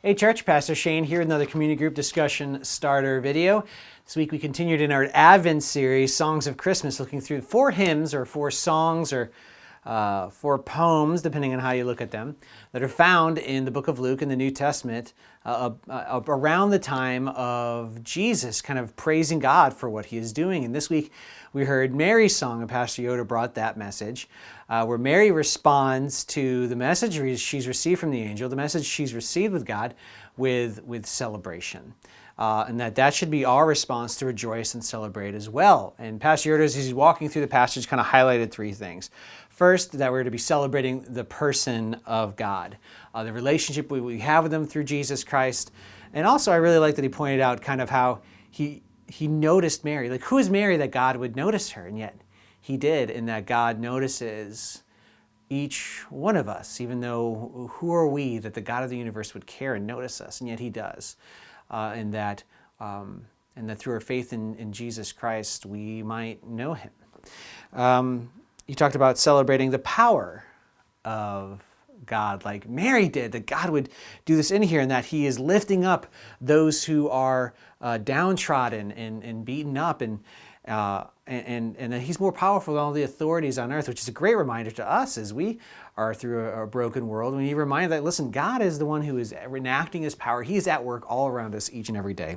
Hey church, Pastor Shane here with another community group discussion starter video. This week we continued in our Advent series, Songs of Christmas, looking through 4 hymns or 4 songs or 4 poems, depending on how you look at them, that are found in the book of Luke in the New Testament around the time of Jesus, kind of praising God for what he is doing. And this week we heard Mary's song, and Pastor Yoda brought that message, where Mary responds to the message she's received from the angel, the message she's received with God, with celebration. And that should be our response to rejoice and celebrate as well. And Pastor Yoda, as he's walking through the passage, kind of highlighted 3 things. First, that we're to be celebrating the person of God, the relationship we have with him through Jesus Christ. And also, I really like that he pointed out kind of how he noticed Mary. Like, who is Mary that God would notice her? And yet he did, in that God notices each one of us, even though who are we that the God of the universe would care and notice us? And yet he does. And that through our faith in Jesus Christ, we might know him. You talked about celebrating the power of God, like Mary did, that God would do this in here, and that he is lifting up those who are downtrodden and beaten up, and that he's more powerful than all the authorities on earth, which is a great reminder to us as we are through a broken world. We need to remind that, listen, God is the one who is enacting his power. He is at work all around us each and every day.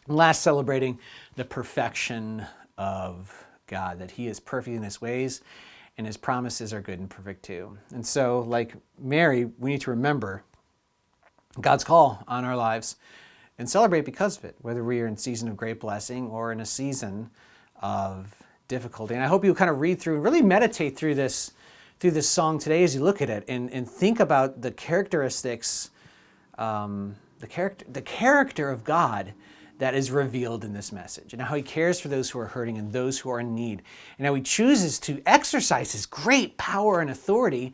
And last, celebrating the perfection of God, that he is perfect in his ways and his promises are good and perfect too. And so, like Mary, we need to remember God's call on our lives and celebrate because of it, whether we are in a season of great blessing or in a season of difficulty. And I hope you kind of read through and really meditate through this song today as you look at it and think about the characteristics, the character of God that is revealed in this message, and how he cares for those who are hurting and those who are in need, and how he chooses to exercise his great power and authority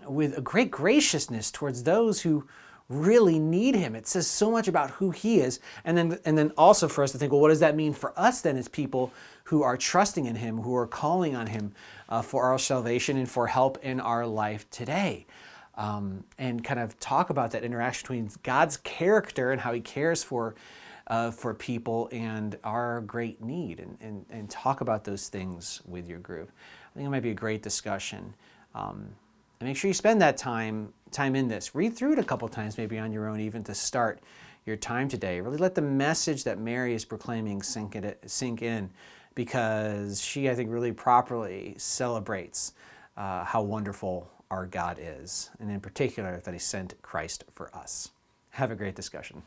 with a great graciousness towards those who really need him. It says so much about who he is, and then also for us to think, well, what does that mean for us then as people who are trusting in him, who are calling on him for our salvation and for help in our life today? And kind of talk about that interaction between God's character and how he cares for people and our great need, and talk about those things with your group. I think it might be a great discussion. And make sure you spend that time in this. Read through it a couple times, maybe on your own, even to start your time today. Really let the message that Mary is proclaiming sink in, because she, I think, really properly celebrates how wonderful our God is, and in particular that he sent Christ for us. Have a great discussion.